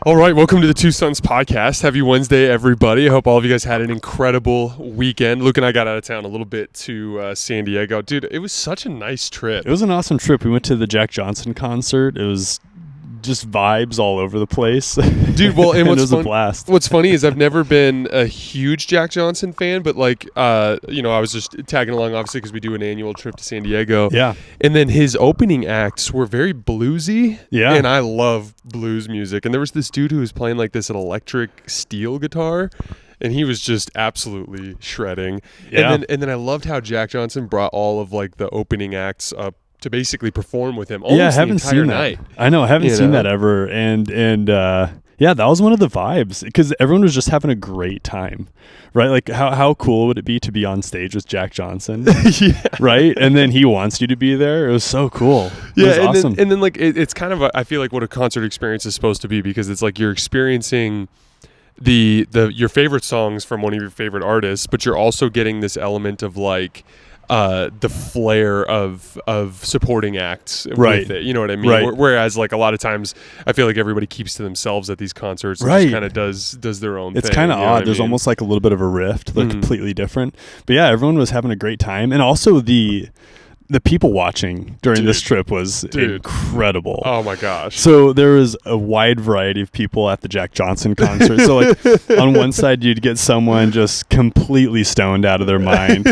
All right, welcome to the Two Sons podcast. Happy Wednesday, everybody. I hope all of you guys had an incredible weekend. Luke and I got out of town a little bit to San Diego. Dude, it was such a nice trip. It was an awesome trip. We went to the Jack Johnson concert. It was just vibes all over the place. Dude, well, and it was a blast. What's funny is I've never been a huge Jack Johnson fan, but I was just tagging along, obviously, because we do an annual trip to San Diego. Yeah. And then his opening acts were very bluesy. Yeah. And I love blues music. And there was this dude who was playing like this electric steel guitar, and he was just absolutely shredding. Yeah. And then I loved how Jack Johnson brought all of like the opening acts up to basically perform with him almost I haven't the entire seen night. that. I know, I haven't seen that ever. And that was one of the vibes, because everyone was just having a great time, right? Like how cool would it be to be on stage with Jack Johnson? Yeah. Right? And then he wants you to be there. It was so cool. It was awesome. And then like it's kind of I feel like what a concert experience is supposed to be, because it's like you're experiencing your favorite songs from one of your favorite artists, but you're also getting this element of like the flair of supporting acts with it. You know what I mean? Right. Whereas like a lot of times I feel like everybody keeps to themselves at these concerts and just kind of does their own thing. It's kind of odd. There's almost like a little bit of a rift. They're completely different. But yeah, everyone was having a great time. And also the people watching during this trip was incredible. Oh my gosh. So there was a wide variety of people at the Jack Johnson concert. So like on one side you'd get someone just completely stoned out of their mind,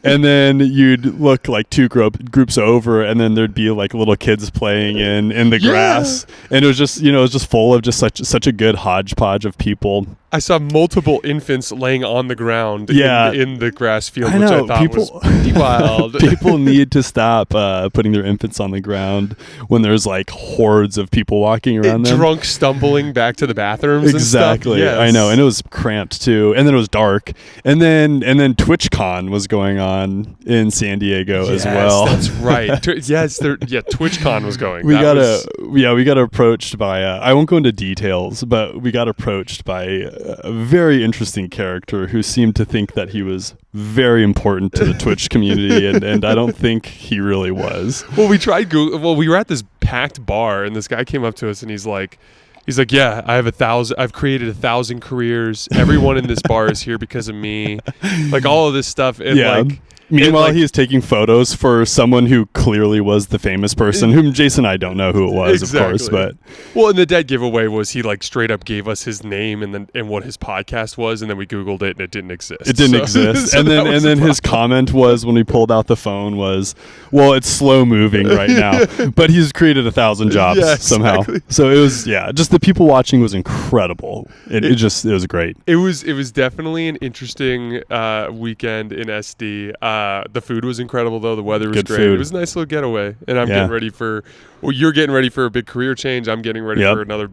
and then you'd look like two groups over, and then there'd be like little kids playing in the grass, and it was just full of just such a good hodgepodge of people. I saw multiple infants laying on the ground in the grass field, which I thought was pretty wild. People need to stop putting their infants on the ground when there's like hordes of people walking around them. Drunk stumbling back to the bathrooms Exactly. and stuff. Yes. I know. And it was cramped too. And then it was dark. And then TwitchCon was going on in San Diego as well. That's right. TwitchCon was going. We got approached by I won't go into details, but we got approached by a very interesting character who seemed to think that he was very important to the Twitch community, and I don't think he really was. Well, we tried Google. Well, we were at this packed bar, and this guy came up to us, and he's like, yeah, I've created 1,000 careers. Everyone in this bar is here because of me. Like all of this stuff. And meanwhile, he is taking photos for someone who clearly was the famous person, whom Jason and I don't know who it was, of course. But and the dead giveaway was he like straight up gave us his name and what his podcast was, and then we Googled it and it didn't exist. It didn't exist. And then his comment was, when we pulled out the phone, was, well, it's slow moving right now, but he's created 1,000 jobs somehow. So it was just the people watching was incredible. It was great. It was definitely an interesting weekend in SD. The food was incredible, though. The weather was Good great. food. It was a nice little getaway. And I'm getting ready you're getting ready for a big career change. I'm getting ready for another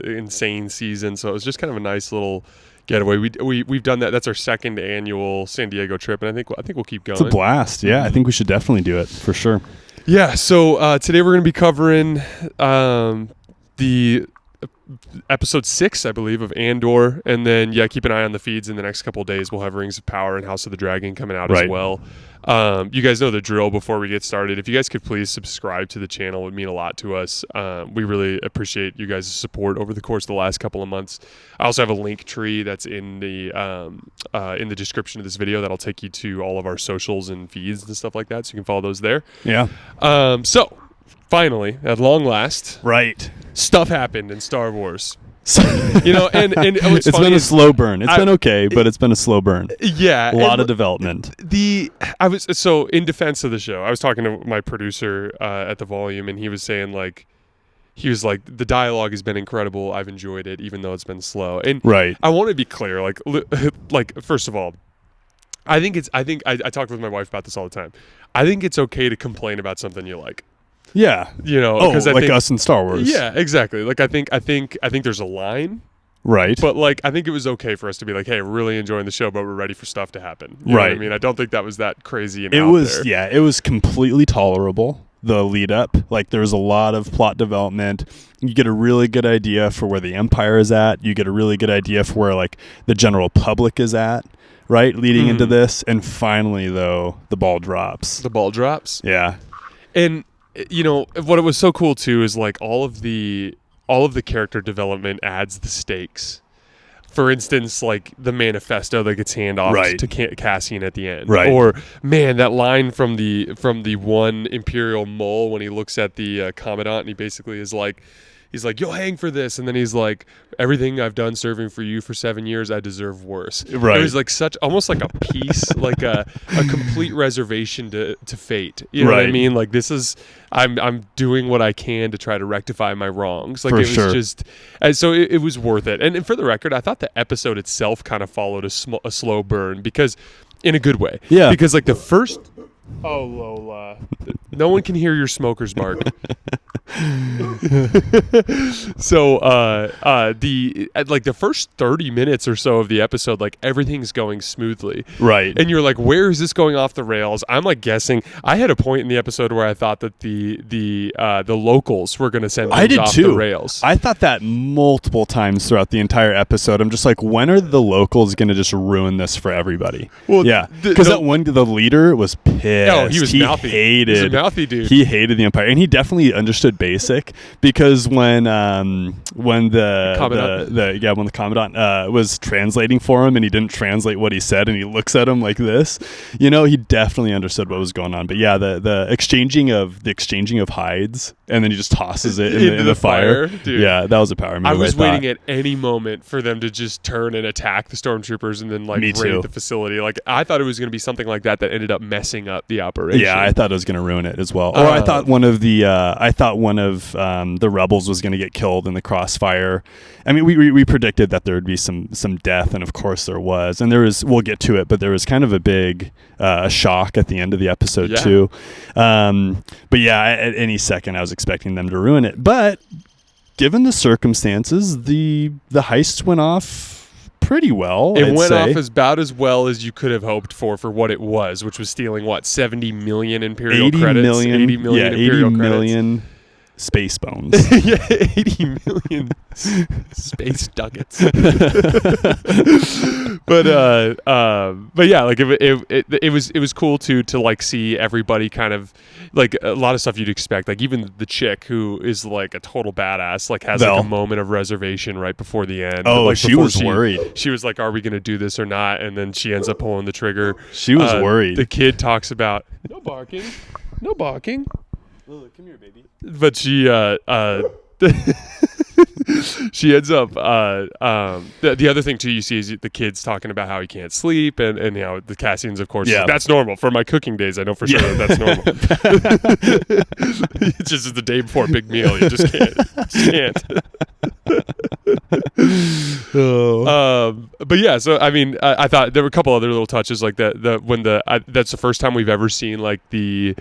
insane season. So it was just kind of a nice little getaway. We've done that. That's our second annual San Diego trip, and I think we'll keep going. It's a blast. Yeah, I think we should definitely do it for sure. Yeah. So today we're going to be covering the episode 6, I believe, of Andor, and then keep an eye on the feeds in the next couple of days. We'll have Rings of Power and House of the Dragon coming out as well. You guys know the drill. Before we get started, if you guys could please subscribe to the channel, it would mean a lot to us. We really appreciate you guys' support over the course of the last couple of months. I also have a link tree that's in the description of this video that'll take you to all of our socials and feeds and stuff like that, so you can follow those there. So finally, at long last, stuff happened in Star Wars. And it's been a slow burn. It's been okay, but it's been a slow burn. Yeah, a lot of development. In defense of the show, I was talking to my producer at the Volume, and he was saying the dialogue has been incredible. I've enjoyed it, even though it's been slow. And I want to be clear, like first of all, I talk with my wife about this all the time. I think it's okay to complain about something you like. Yeah. Because like us in Star Wars. Yeah, exactly. Like I think there's a line. Right. But like I think it was okay for us to be like, hey, we're really enjoying the show, but we're ready for stuff to happen. You know what I mean? I don't think that was that crazy and out there. It was completely tolerable, the lead up. Like there was a lot of plot development. You get a really good idea for where the Empire is at. You get a really good idea for where like the general public is at. Right, leading into this, and finally though, the ball drops. Yeah. And what it was so cool too is like all of the all of the character development adds the stakes. For instance, like the manifesto that gets handed off to Cassian at the end, or man, that line from the one Imperial mole when he looks at the Commandant and he basically is like, he's like, "You'll hang for this," and then he's like, "Everything I've done serving for you for 7 years, I deserve worse." Right. It was like almost like a peace, like a complete reservation to fate. You know what I mean? Like this is, I'm doing what I can to try to rectify my wrongs. Like it was just, and so it was worth it. And for the record, I thought the episode itself kind of followed a slow burn, because in a good way. Yeah. Because like the first. Oh, Lola. No one can hear your smoker's bark. So the first 30 minutes or so of the episode, like everything's going smoothly. Right. And you're like, where is this going off the rails? I'm like guessing. I had a point in the episode where I thought that the locals were going to send things off the rails. I thought that multiple times throughout the entire episode. I'm just like, when are the locals going to just ruin this for everybody? Well, yeah. Because the leader was pissed. Oh, he was mouthy. He was a mouthy dude. He hated the Empire, and he definitely understood basic, because when the Commandant was translating for him and he didn't translate what he said and he looks at him like this, he definitely understood what was going on. But yeah, the exchanging of hides, and then he just tosses it in the fire. Dude. Yeah, that was a power move. I was waiting at any moment for them to just turn and attack the stormtroopers and then like raid the facility. Like I thought it was going to be something like that ended up messing up the operation. Yeah, I thought it was going to ruin it as well. Or I thought one of the rebels was going to get killed in the crossfire. I mean, we predicted that there would be some death, and of course there was. And we'll get to it, but there was kind of a big shock at the end of the episode too. But yeah, at any second I was expecting them to ruin it. But given the circumstances, the heist went off pretty well. It went off about as well as you could have hoped for what it was, which was stealing 70 million Imperial credits. 80 million Imperial credits. Space bones. Yeah, 80 million space ducats. But yeah, like it was cool to like see everybody kind of like a lot of stuff you'd expect. Like even the chick who is like a total badass, like has like a moment of reservation right before the end. Oh, like, she was worried. She was like, "Are we going to do this or not?" And then she ends up pulling the trigger. She was worried. The kid talks about no barking, no barking. Lily, come here, baby. But she she ends up the other thing too you see is the kids talking about how he can't sleep, and the Cassian's of course like, that's normal for my cooking days. I know for sure that's normal. It's just the day before a big meal, you just can't. But yeah, so I mean, I thought there were a couple other little touches like that. That's the first time we've ever seen like the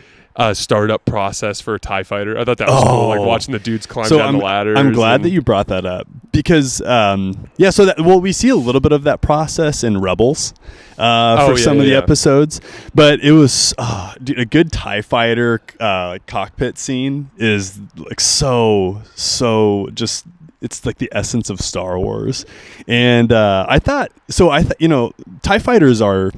startup process for a TIE fighter. I thought that was cool, like watching the dudes climb down the ladder. I'm glad that you brought that up because we see a little bit of that process in Rebels for some of the episodes, but it was dude, a good TIE fighter cockpit scene is like so just. It's like the essence of Star Wars, and I thought TIE fighters are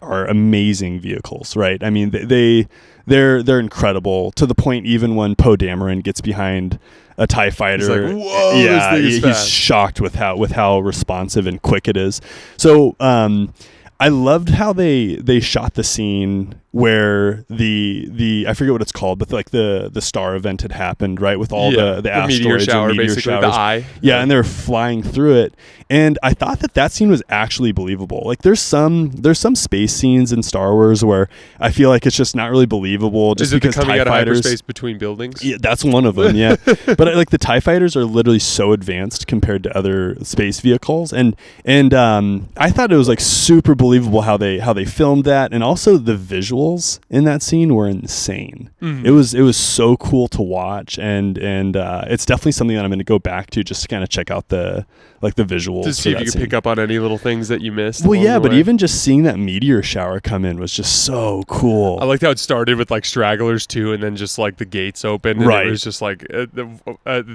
amazing vehicles, right? I mean, they're incredible to the point even when Poe Dameron gets behind a TIE fighter, he's like, whoa, this thing is fast. He's shocked with how responsive and quick it is. So I loved how they shot the scene where the I forget what it's called, but like the star event had happened, right? With all the asteroids, meteor shower, and meteor basically showers. the eye. Yeah, and they're flying through it. And I thought that scene was actually believable. Like there's some space scenes in Star Wars where I feel like it's just not really believable. Just Is it because coming TIE out of fighters, hyperspace between buildings? Yeah, that's one of them. Yeah, but like the TIE fighters are literally so advanced compared to other space vehicles, and I thought it was like super believable how they filmed that, and also the visuals in that scene were insane. Mm-hmm. It was so cool to watch, and it's definitely something that I'm going to go back to just to kind of check out the visuals to see if you can pick up on any little things that you missed. Well, yeah, but even just seeing that meteor shower come in was just so cool. I liked how it started with like stragglers too, and then just like the gates open, and it was just like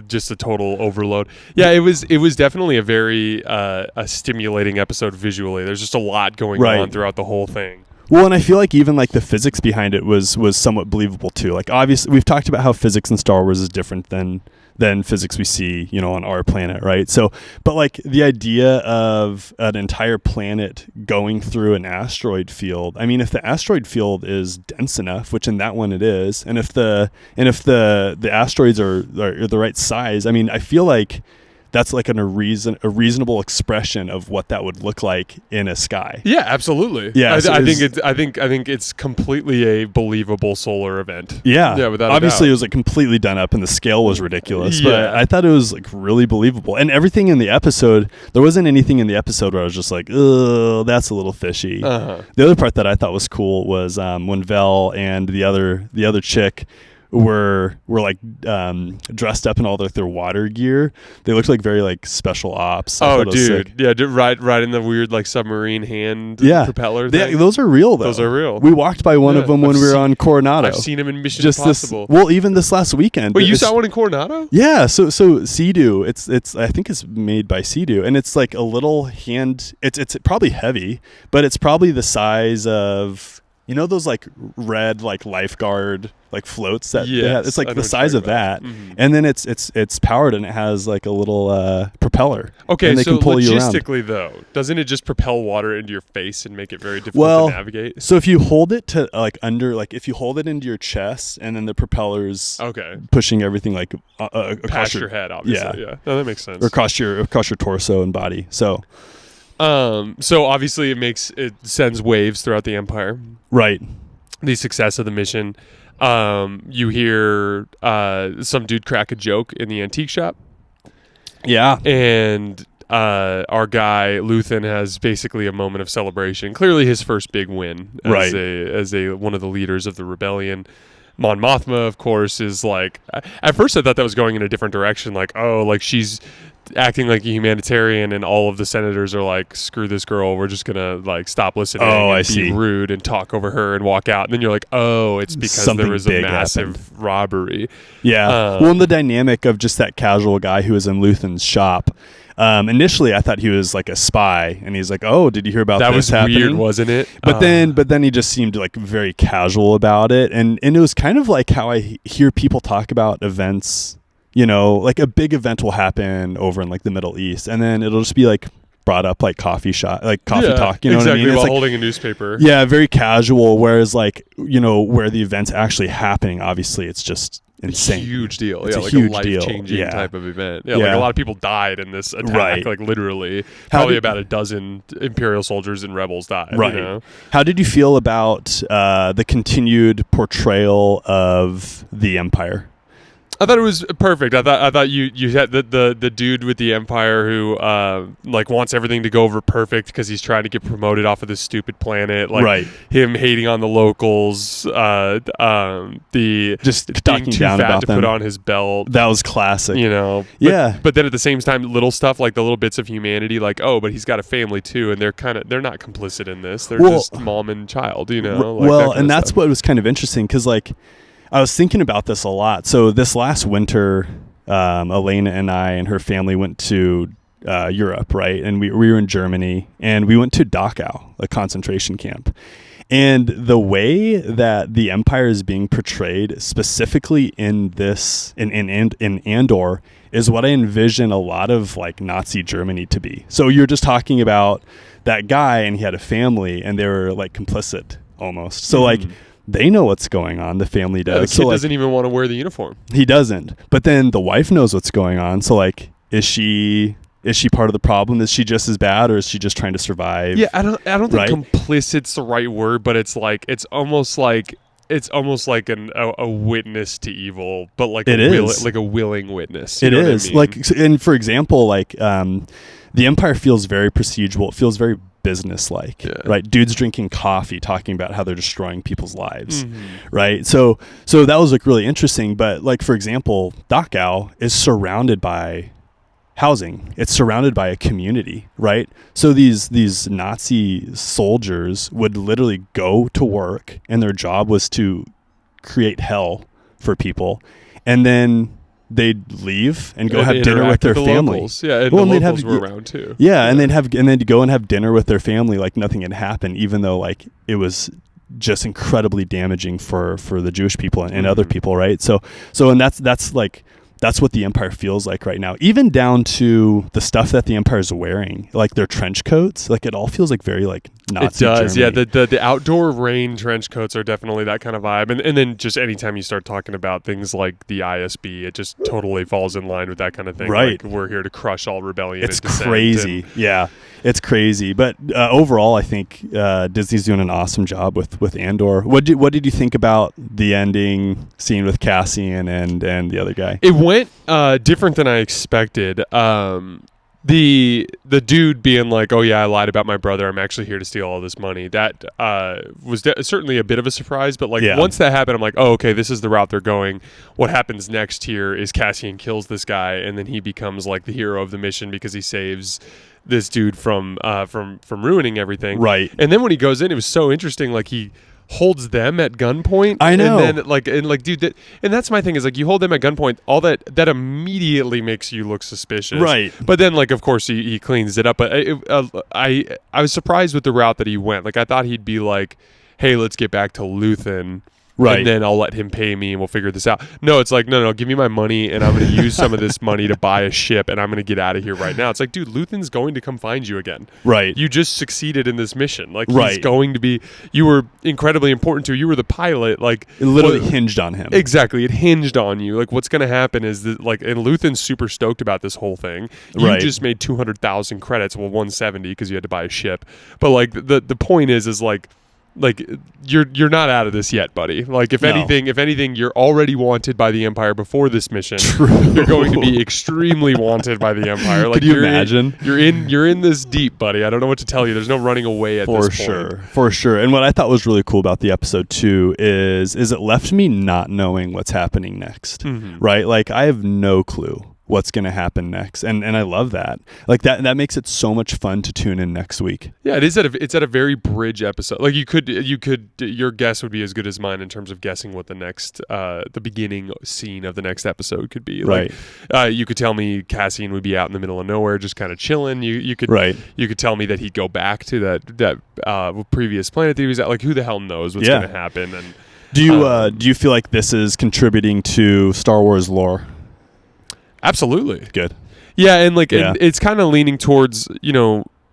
just a total overload. Yeah, it was definitely a very a stimulating episode visually. There's just a lot going on throughout the whole thing. Well, and I feel like even like the physics behind it was somewhat believable too. Like obviously we've talked about how physics in Star Wars is different than than physics we see, on our planet, right? So, but like the idea of an entire planet going through an asteroid field, I mean, if the asteroid field is dense enough, which in that one it is, and if the asteroids are the right size, I mean, I feel like that's like a reasonable expression of what that would look like in a sky. Yeah, absolutely. Yeah, I think it's completely a believable solar event. Yeah, without obviously a doubt. it was like completely done up, and the scale was ridiculous. Yeah. But I thought it was like really believable, and everything in the episode. There wasn't anything in the episode where I was just like, "Oh, that's a little fishy." Uh-huh. The other part that I thought was cool was when Vel and the other chick were like dressed up in all their water gear. They looked like very like special ops. Oh, dude, yeah, right in the weird like submarine hand propeller thing. Those are real though. Those are real. We walked by one of them when we were on Coronado. I've seen them in Mission Impossible. Even this last weekend. Wait, you saw one in Coronado? Yeah. So Sea-Doo. It's I think it's made by Sea-Doo, and it's like a little hand. It's probably heavy, but it's probably the size of. Those like red like lifeguard like floats that they have? It's like the size of that, and then it's powered and it has like a little propeller. Okay, and they so can pull you around. logistically though, doesn't it just propel water into your face and make it very difficult to navigate? So if you hold it to if you hold it into your chest and then the propellers pushing everything like across your head, obviously. Yeah, no, that makes sense. Or across your torso and body. So obviously it sends waves throughout the Empire. Right. The success of the mission. You hear some dude crack a joke in the antique shop. Yeah. And our guy Luthen has basically a moment of celebration. Clearly his first big win as one of the leaders of the rebellion. Mon Mothma, of course, is like, at first I thought that was going in a different direction. Like, oh, like she's acting like a humanitarian and all of the senators are like, screw this girl. We're just going to like stop listening and be rude and talk over her and walk out. And then you're like, oh, it's because there was a massive robbery. Yeah. Well, and the dynamic of just that casual guy who was in Luthen's shop. Initially, I thought he was like a spy, and he's like, "Oh, did you hear about that?" This was happening? Weird, wasn't it? But then he just seemed like very casual about it, and it was kind of like how I hear people talk about events. Like a big event will happen over in like the Middle East, and then it'll just be like brought up like coffee talk. You know what I mean? It's While like holding a newspaper. Yeah, very casual. Whereas like where the event's actually happening, obviously it's just insane. A huge deal. It's a huge life-changing type of event. Yeah, like a lot of people died in this attack. Like literally, probably about a dozen Imperial soldiers and rebels died. Right. How did you feel about the continued portrayal of the Empire? I thought it was perfect. I thought you had the dude with the Empire who like wants everything to go over perfect because he's trying to get promoted off of this stupid planet. Like him hating on the locals, the just being talking too down fat about to them. Put on his belt. That was classic. But then at the same time, little stuff like the little bits of humanity, like but he's got a family too, and they're not complicit in this. They're just mom and child. And that's what was kind of interesting because like. I was thinking about this a lot. So this last winter, Elena and I and her family went to Europe, right? And we were in Germany, and we went to Dachau, a concentration camp. And the way that the Empire is being portrayed, specifically in Andor, is what I envision a lot of like Nazi Germany to be. So you're just talking about that guy, and he had a family, and they were like complicit almost. So like. They know what's going on. The family does. The kid doesn't even want to wear the uniform. He doesn't. But then the wife knows what's going on. So like, is she part of the problem? Is she just as bad, or is she just trying to survive? Yeah, I don't think complicit's the right word, but it's almost like a witness to evil, but like a willing witness. It is. I mean? Like, and for example, like the Empire feels very procedural. It feels very business-like, right? Dudes drinking coffee, talking about how they're destroying people's lives, right? So that was like really interesting. But like, for example, Dachau is surrounded by housing. It's surrounded by a community, right? So these Nazi soldiers would literally go to work, and their job was to create hell for people, and then they'd leave and go have dinner with their family. Locals. Yeah, and the locals were around too. Yeah, and they'd go and have dinner with their family like nothing had happened, even though like it was just incredibly damaging for the Jewish people and other people, right? So and that's like that's what the Empire feels like right now. Even down to the stuff that the Empire is wearing, like their trench coats, like it all feels like very like Nazi It does, Germany. yeah. The outdoor rain trench coats are definitely that kind of vibe, and then just anytime you start talking about things like the ISB, it just totally falls in line with that kind of thing. Right. Like, we're here to crush all rebellion. It's and dissent, crazy. Yeah, it's crazy. But overall, I think Disney's doing an awesome job with Andor. What did you think about the ending scene with Cassian and the other guy? It went different than I expected. The dude being like, "Oh yeah, I lied about my brother. I'm actually here to steal all this money." That was certainly a bit of a surprise. But like once that happened, I'm like, "Oh, okay, this is the route they're going." What happens next here is Cassian kills this guy, and then he becomes like the hero of the mission because he saves this dude from ruining everything. Right. And then when he goes in, it was so interesting. Like he holds them at gunpoint. I know. And then dude, and that's my thing is like you hold them at gunpoint, all that immediately makes you look suspicious. Right. But then like of course he cleans it up. But I was surprised with the route that he went. Like I thought he'd be like, hey, let's get back to Luthen. Right. And then I'll let him pay me and we'll figure this out. No, it's like, no, give me my money and I'm going to use some of this money to buy a ship and I'm going to get out of here right now. It's like, dude, Luthen's going to come find you again. Right. You just succeeded in this mission. Like, right. He's going to be, you were incredibly important to, you were the pilot. Like, it literally hinged on him. Exactly. It hinged on you. Like, what's going to happen is that, like, and Luthen's super stoked about this whole thing. You just made 200,000 credits. Well, 170 because you had to buy a ship. But, like, the point is like you're not out of this yet, buddy. Like if anything, you're already wanted by the Empire before this mission. True. You're going to be extremely wanted by the Empire. Like, could you imagine? You're in this deep, buddy. I don't know what to tell you. There's no running away at this point. For sure. And what I thought was really cool about the episode too is it left me not knowing what's happening next. Mm-hmm. Right? Like I have no clue what's going to happen next, and I love that. Like that makes it so much fun to tune in next week. Yeah, it's at a very bridge episode. Like you could your guess would be as good as mine in terms of guessing what the next the beginning scene of the next episode could be. Right. Like, you could tell me Cassian would be out in the middle of nowhere just kind of chilling. You could tell me that he'd go back to that previous planet that he was at. Like who the hell knows what's going to happen? And do you feel like this is contributing to Star Wars lore? Absolutely. Good. Yeah, and and it's kind of leaning towards,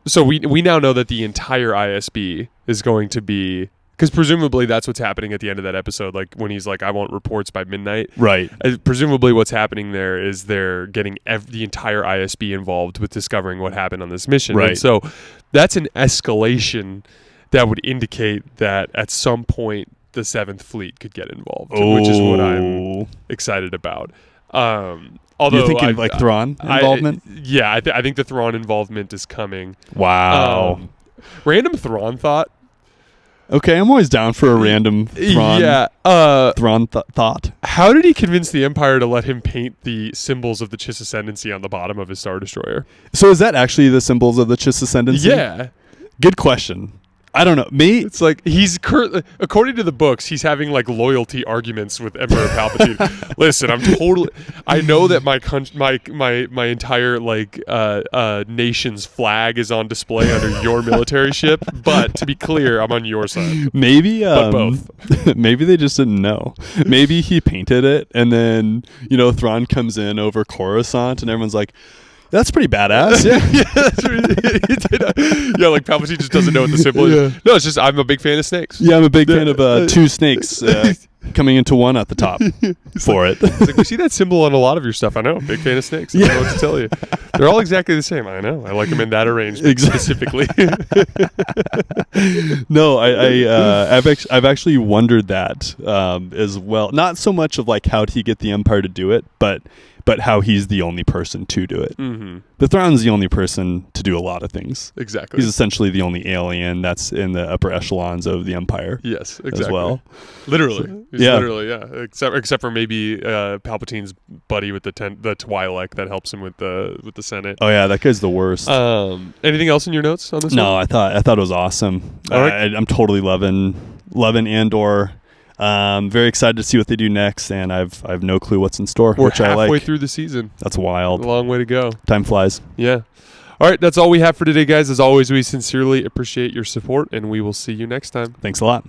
so we now know that the entire ISB is going to be, because presumably that's what's happening at the end of that episode, like when he's like, I want reports by midnight. Right. Presumably what's happening there is they're getting the entire ISB involved with discovering what happened on this mission. Right. And so that's an escalation that would indicate that at some point the 7th Fleet could get involved, which is what I'm excited about. Although you're thinking like Thrawn involvement? I think the Thrawn involvement is coming. Wow. Random Thrawn thought. Okay, I'm always down for a random Thrawn. Yeah. Thrawn thought. How did he convince the Empire to let him paint the symbols of the Chiss Ascendancy on the bottom of his Star Destroyer? So is that actually the symbols of the Chiss Ascendancy? Yeah. Good question. I don't know. It's like he's according to the books, he's having like loyalty arguments with Emperor Palpatine. Listen, I know that my entire like nation's flag is on display under your military ship, but to be clear, I'm on your side. Maybe but both. Maybe they just didn't know. Maybe he painted it and then, Thrawn comes in over Coruscant and everyone's like, that's pretty badass. Yeah, like Palpatine just doesn't know what the symbol is. No, it's just I'm a big fan of snakes. Yeah, I'm a big fan of two snakes coming into one at the top for it. It's like, we see that symbol on a lot of your stuff. I know. Big fan of snakes. I don't know what to tell you. They're all exactly the same. I know. I like them in that arrangement specifically. No, I've actually wondered that as well. Not so much of like how'd he get the Empire to do it, but how he's the only person to do it. Mm-hmm. The Thrawn's the only person to do a lot of things. Exactly. He's essentially the only alien that's in the upper echelons of the Empire. Yes, exactly. As well. Literally. Literally, yeah. Except for maybe Palpatine's buddy with the Twi'lek that helps him with the Senate. Oh yeah, that guy's the worst. Anything else in your notes on this one? No, I thought it was awesome. All right. I'm totally loving Andor. Very excited to see what they do next, and I've no clue what's in store. We're which I like. halfway through the season. That's wild. A long way to go. Time flies. Yeah. All right, that's all we have for today, guys. As always, we sincerely appreciate your support, and we will see you next time. Thanks a lot.